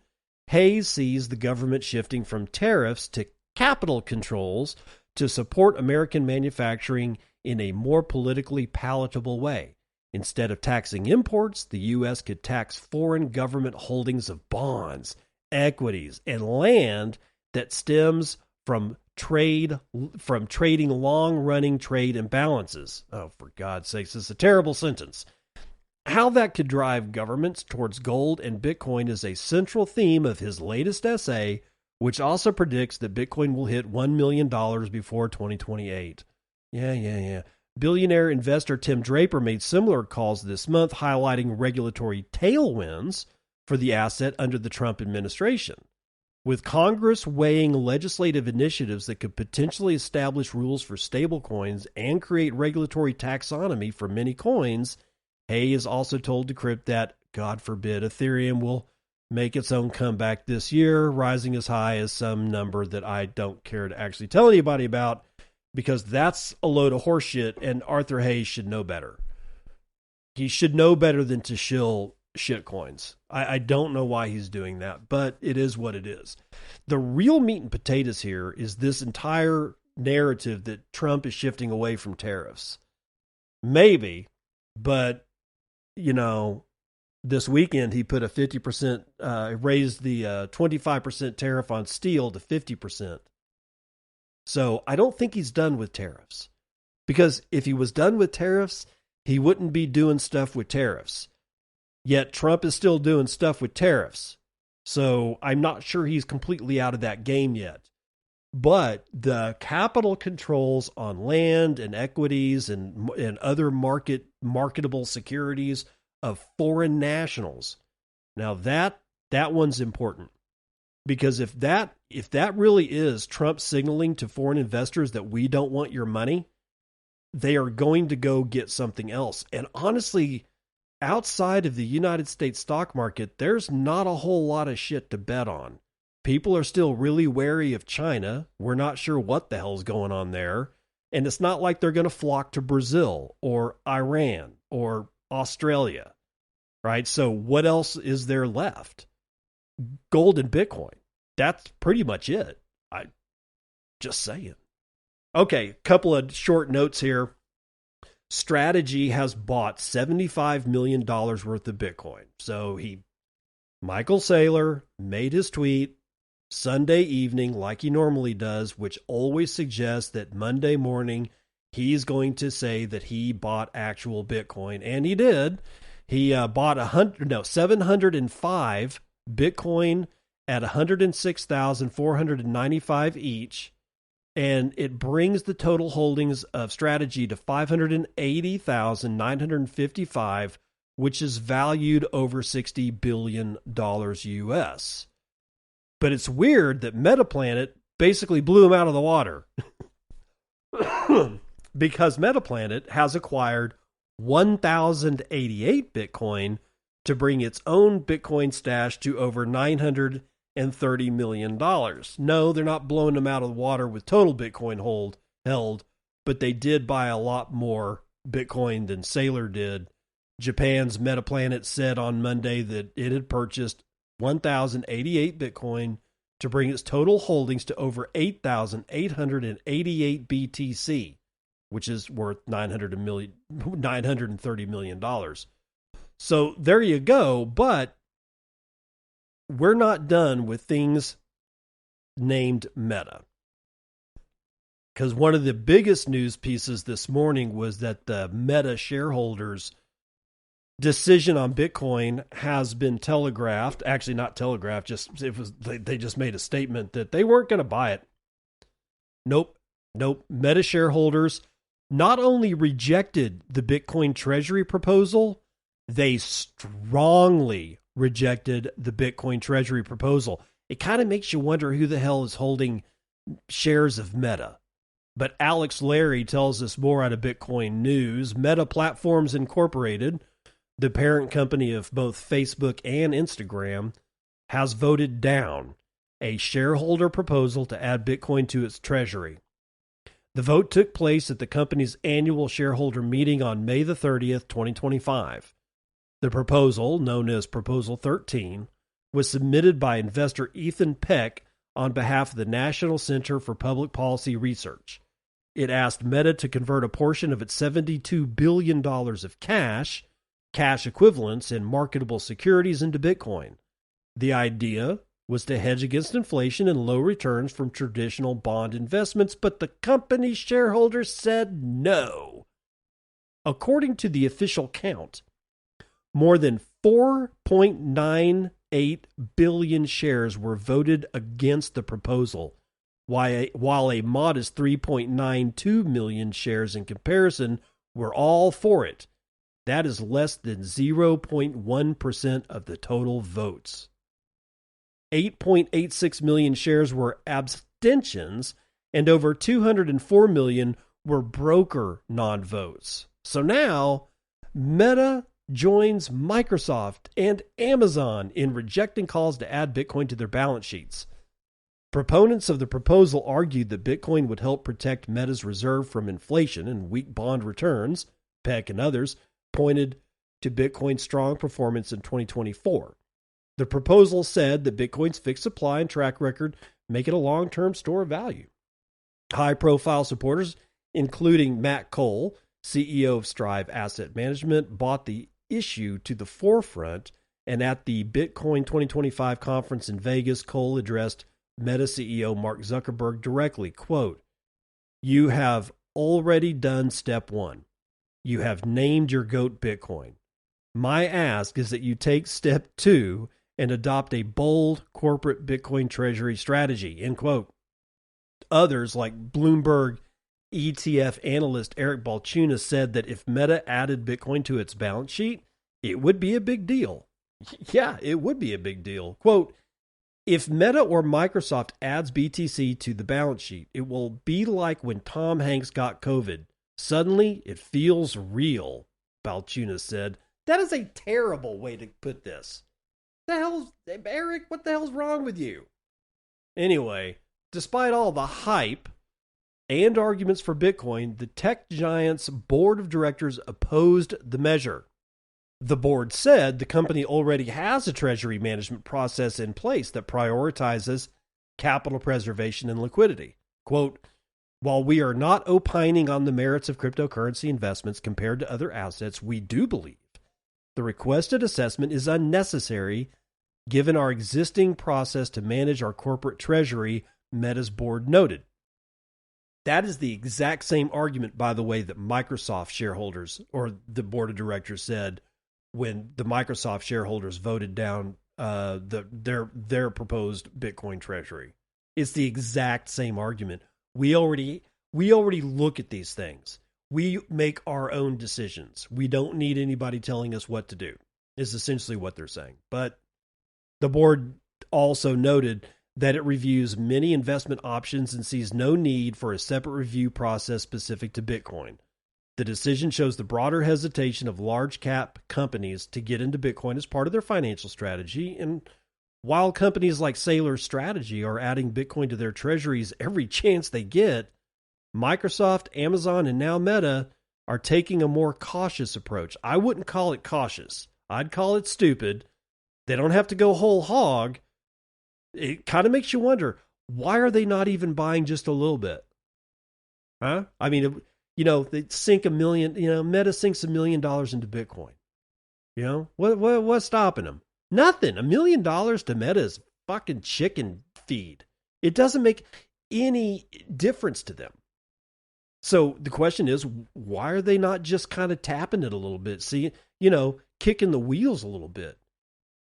A: Hayes sees the government shifting from tariffs to capital controls to support American manufacturing in a more politically palatable way. Instead of taxing imports, the U.S. could tax foreign government holdings of bonds, equities, and land that stems from trading long-running trade imbalances. Oh, for God's sakes, this is a terrible sentence. How that could drive governments towards gold and Bitcoin is a central theme of his latest essay, which also predicts that Bitcoin will hit $1 million before 2028. Yeah. Billionaire investor Tim Draper made similar calls this month, highlighting regulatory tailwinds for the asset under the Trump administration. With Congress weighing legislative initiatives that could potentially establish rules for stablecoins and create regulatory taxonomy for many coins, Hayes also told Decrypt that, God forbid, Ethereum will make its own comeback this year, rising as high as some number that I don't care to actually tell anybody about, because that's a load of horseshit, and Arthur Hayes should know better. He should know better than to shill shitcoins. I don't know why he's doing that, but it is what it is. The real meat and potatoes here is this entire narrative that Trump is shifting away from tariffs. Maybe, but, you know, this weekend he put a 50%, raised the 25% tariff on steel to 50%. So I don't think he's done with tariffs. Because if he was done with tariffs, he wouldn't be doing stuff with tariffs. Yet Trump is still doing stuff with tariffs. So I'm not sure he's completely out of that game yet. But the capital controls on land and equities and other marketable securities of foreign nationals. Now that one's important. Because if that really is Trump signaling to foreign investors that we don't want your money, they are going to go get something else. And honestly, outside of the United States stock market, there's not a whole lot of shit to bet on. People are still really wary of China. We're not sure what the hell's going on there. And it's not like they're going to flock to Brazil or Iran or Australia, right? So what else is there left? Gold and Bitcoin. That's pretty much it. I just saying. Okay, couple of short notes here. Strategy has bought $75 million worth of Bitcoin. So Michael Saylor made his tweet Sunday evening like he normally does, which always suggests that Monday morning he's going to say that he bought actual Bitcoin. And he did. He bought 705 Bitcoin at 106,495 each. And it brings the total holdings of Strategy to 580,955, which is valued over $60 billion US. But it's weird that Metaplanet basically blew him out of the water. Because Metaplanet has acquired 1,088 Bitcoin to bring its own Bitcoin stash to over $930 million. No, they're not blowing them out of the water with total Bitcoin held, but they did buy a lot more Bitcoin than Saylor did. Japan's Metaplanet said on Monday that it had purchased 1,088 Bitcoin to bring its total holdings to over 8,888 BTC, which is worth $930 million. So there you go, but we're not done with things named Meta. Because one of the biggest news pieces this morning was that the Meta shareholders' decision on Bitcoin has been telegraphed. Actually, not telegraphed, they just made a statement that they weren't going to buy it. Nope. Meta shareholders not only rejected the Bitcoin treasury proposal, they strongly rejected the Bitcoin treasury proposal. It kind of makes you wonder who the hell is holding shares of Meta. But Alex Larry tells us more out of Bitcoin News. Meta Platforms Incorporated, the parent company of both Facebook and Instagram, has voted down a shareholder proposal to add Bitcoin to its treasury. The vote took place at the company's annual shareholder meeting on May the 30th, 2025. The proposal, known as Proposal 13, was submitted by investor Ethan Peck on behalf of the National Center for Public Policy Research. It asked Meta to convert a portion of its $72 billion of cash equivalents, and marketable securities into Bitcoin. The idea was to hedge against inflation and low returns from traditional bond investments, but the company's shareholders said no. According to the official count, more than 4.98 billion shares were voted against the proposal, while a modest 3.92 million shares in comparison were all for it. That is less than 0.1% of the total votes. 8.86 million shares were abstentions, and over 204 million were broker non-votes. So now, Meta joins Microsoft and Amazon in rejecting calls to add Bitcoin to their balance sheets. Proponents of the proposal argued that Bitcoin would help protect Meta's reserve from inflation and weak bond returns. Peck and others pointed to Bitcoin's strong performance in 2024. The proposal said that Bitcoin's fixed supply and track record make it a long-term store of value. High-profile supporters, including Matt Cole, CEO of Strive Asset Management, brought the issue to the forefront, and at the Bitcoin 2025 conference in Vegas, Cole addressed Meta CEO Mark Zuckerberg directly, quote, "You have already done step one. You have named your GOAT Bitcoin. My ask is that you take step two and adopt a bold corporate Bitcoin treasury strategy," end quote. Others, like Bloomberg ETF analyst Eric Balchunas, said that if Meta added Bitcoin to its balance sheet, it would be a big deal. Yeah, it would be a big deal. Quote, "If Meta or Microsoft adds BTC to the balance sheet, it will be like when Tom Hanks got COVID. Suddenly, it feels real," Balchunas said. That is a terrible way to put this. Eric, what the hell's wrong with you? Anyway, despite all the hype and arguments for Bitcoin, the tech giant's board of directors opposed the measure. The board said the company already has a treasury management process in place that prioritizes capital preservation and liquidity. Quote, "While we are not opining on the merits of cryptocurrency investments compared to other assets, we do believe the requested assessment is unnecessary given our existing process to manage our corporate treasury," Meta's board noted. That is the exact same argument, by the way, that Microsoft shareholders or the board of directors said when the Microsoft shareholders voted down their proposed Bitcoin treasury. It's the exact same argument. We already look at these things. We make our own decisions. We don't need anybody telling us what to do, is essentially what they're saying. But the board also noted that it reviews many investment options and sees no need for a separate review process specific to Bitcoin. The decision shows the broader hesitation of large cap companies to get into Bitcoin as part of their financial strategy. And while companies like Sailor Strategy are adding Bitcoin to their treasuries every chance they get, Microsoft, Amazon, and now Meta are taking a more cautious approach. I wouldn't call it cautious. I'd call it stupid. They don't have to go whole hog. It kind of makes you wonder, why are they not even buying just a little bit? Huh? I mean, they sink $1 million, Meta sinks $1 million into Bitcoin. What's stopping them? Nothing. $1 million to Meta's fucking chicken feed. It doesn't make any difference to them. So the question is, why are they not just kind of tapping it a little bit? See, kicking the wheels a little bit.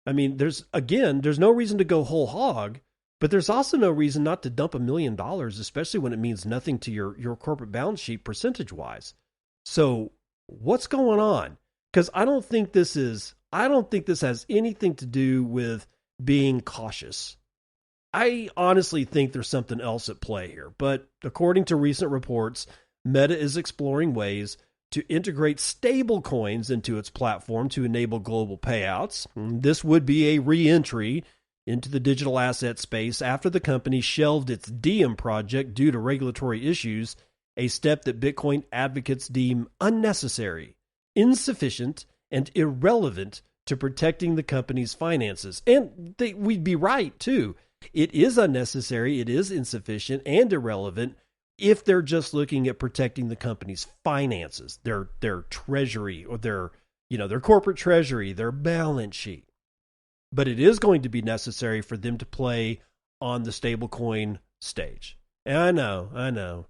A: I mean, there's no reason to go whole hog, but there's also no reason not to dump $1 million, especially when it means nothing to your corporate balance sheet percentage-wise. So what's going on? Because I don't think this has anything to do with being cautious. I honestly think there's something else at play here. But according to recent reports, Meta is exploring ways to integrate stable coins into its platform to enable global payouts. This would be a re-entry into the digital asset space after the company shelved its Diem project due to regulatory issues, a step that Bitcoin advocates deem unnecessary, insufficient, and irrelevant to protecting the company's finances. And we'd be right, too. It is unnecessary, it is insufficient, and irrelevant if they're just looking at protecting the company's finances, their treasury, or their corporate treasury, their balance sheet. But it is going to be necessary for them to play on the stablecoin stage. And I know.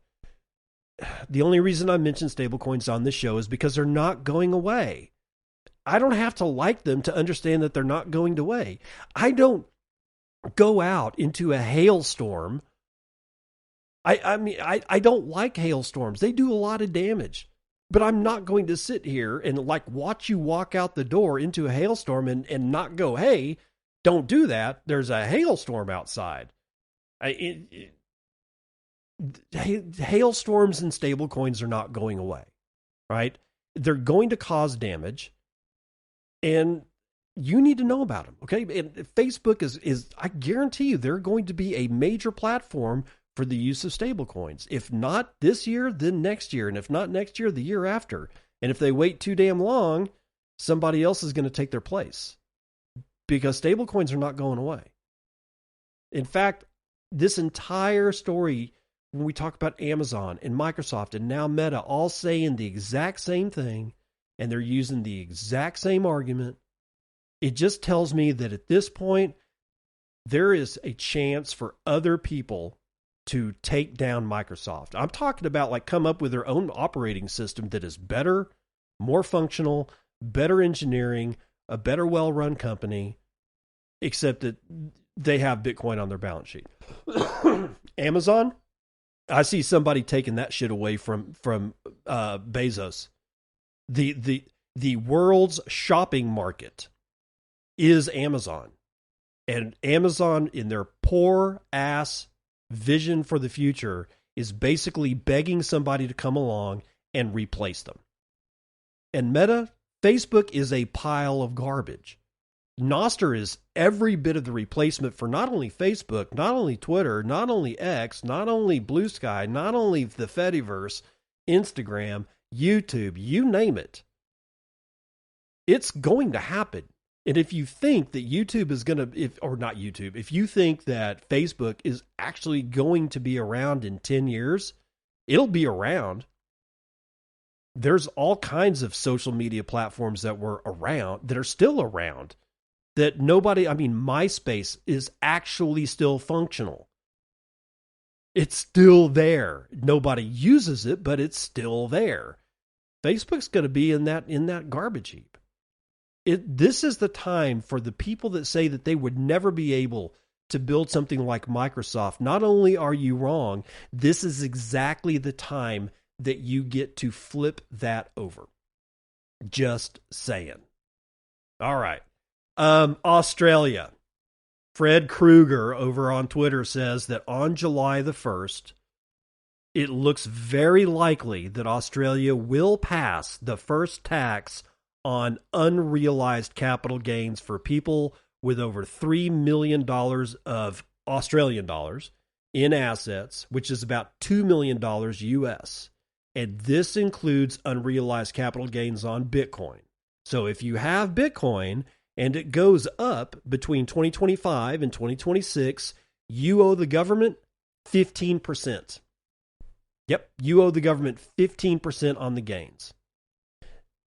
A: The only reason I mention stablecoins on this show is because they're not going away. I don't have to like them to understand that they're not going away. I don't go out into a hailstorm. I don't like hailstorms. They do a lot of damage. But I'm not going to sit here and watch you walk out the door into a hailstorm and not go, hey, don't do that. There's a hailstorm outside. Hailstorms and stablecoins are not going away, right? They're going to cause damage, and you need to know about them, okay? And Facebook is I guarantee you, they're going to be a major platform for the use of stablecoins. If not this year, then next year. And if not next year, the year after. And if they wait too damn long, somebody else is going to take their place because stablecoins are not going away. In fact, this entire story, when we talk about Amazon and Microsoft and now Meta all saying the exact same thing, and they're using the exact same argument, it just tells me that at this point, there is a chance for other people to take down Microsoft. I'm talking about like come up with their own operating system that is better, more functional, better engineering, a better well-run company, except that they have Bitcoin on their balance sheet. Amazon, I see somebody taking that shit away from Bezos. The world's shopping market is Amazon. And Amazon, in their poor ass vision for the future, is basically begging somebody to come along and replace them. And Meta, Facebook is a pile of garbage. Nostr is every bit of the replacement for not only Facebook, not only Twitter, not only X, not only Blue Sky, not only the Fediverse, Instagram, YouTube, you name it. It's going to happen. And if you think that YouTube is going to, or not YouTube, if you think that Facebook is actually going to be around in 10 years, it'll be around. There's all kinds of social media platforms that were around, that are still around, that nobody, I mean, MySpace is actually still functional. It's still there. Nobody uses it, but it's still there. Facebook's going to be in that garbage heap. This is the time for the people that say that they would never be able to build something like Microsoft. Not only are you wrong, this is exactly the time that you get to flip that over. Just saying. All right. Australia. Fred Krueger over on Twitter says that on July the 1st, it looks very likely that Australia will pass the first tax on unrealized capital gains for people with over $3 million of Australian dollars in assets, which is about $2 million US. And this includes unrealized capital gains on Bitcoin. So if you have Bitcoin and it goes up between 2025 and 2026, you owe the government 15%. Yep, you owe the government 15% on the gains.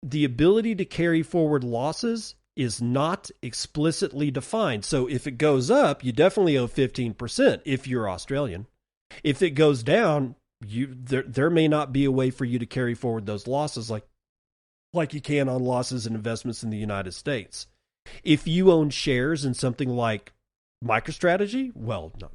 A: The ability to carry forward losses is not explicitly defined. So if it goes up, you definitely owe 15% if you're Australian. If it goes down, there may not be a way for you to carry forward those losses like you can on losses and investments in the United States. If you own shares in something like MicroStrategy, well, no,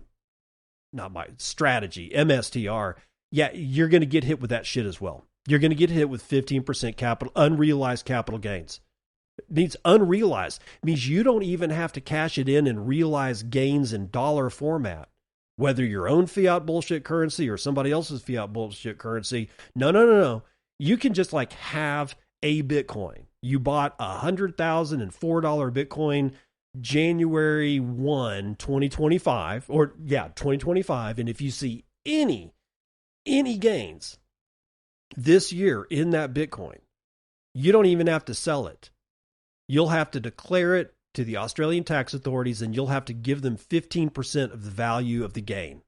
A: not my strategy, MSTR, yeah, you're going to get hit with that shit as well. You're going to get hit with 15% unrealized capital gains. It means unrealized. It means you don't even have to cash it in and realize gains in dollar format. Whether your own fiat bullshit currency or somebody else's fiat bullshit currency. No. You can just like have a Bitcoin. You bought $100,004 Bitcoin January 1, 2025, 2025. And if you see any gains this year in that Bitcoin, you don't even have to sell it. You'll have to declare it to the Australian tax authorities, and you'll have to give them 15% of the value of the gain.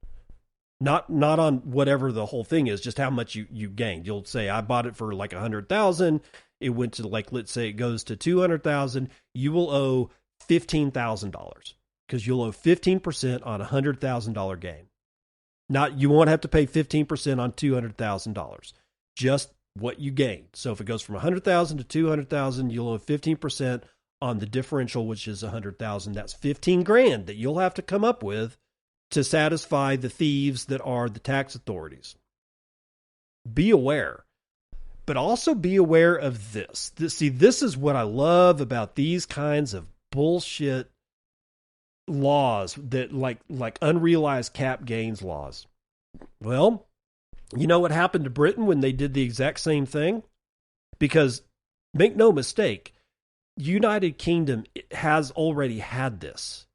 A: Not on whatever the whole thing is, just how much you gained. You'll say, I bought it for like 100,000. It went to like, let's say it goes to 200,000. You will owe $15,000 because you'll owe 15% on $100,000 gain. You won't have to pay 15% on $200,000. Just what you gained. So if it goes from 100,000 to 200,000, you'll owe 15% on the differential, which is 100,000. That's 15 grand that you'll have to come up with to satisfy the thieves that are the tax authorities. Be aware, but also be aware of this. This is what I love about these kinds of bullshit laws that like unrealized cap gains laws. Well, you know what happened to Britain when they did the exact same thing? Because make no mistake, United Kingdom has already had this.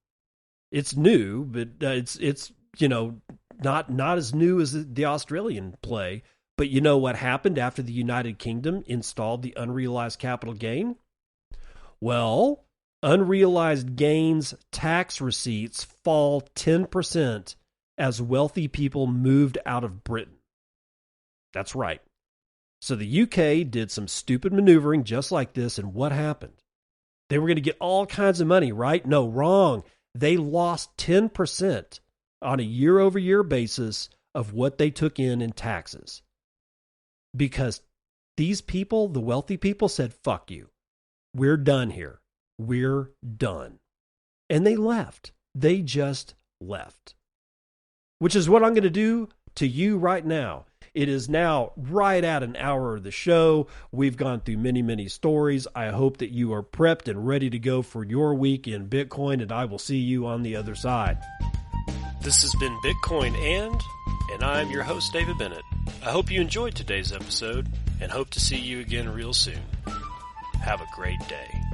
A: It's new, but it's not as new as the Australian play. But you know what happened after the United Kingdom installed the unrealized capital gain? Well, unrealized gains tax receipts fall 10% as wealthy people moved out of Britain. That's right. So the UK did some stupid maneuvering just like this, and what happened? They were going to get all kinds of money, right? No, wrong. They lost 10% on a year-over-year basis of what they took in taxes. Because these people, the wealthy people, said, fuck you. We're done here. We're done. And they left. They just left. Which is what I'm going to do to you right now. It is now right at an hour of the show. We've gone through many, many stories. I hope that you are prepped and ready to go for your week in Bitcoin, and I will see you on the other side. This has been Bitcoin and I'm your host, David Bennett. I hope you enjoyed today's episode and hope to see you again real soon. Have a great day.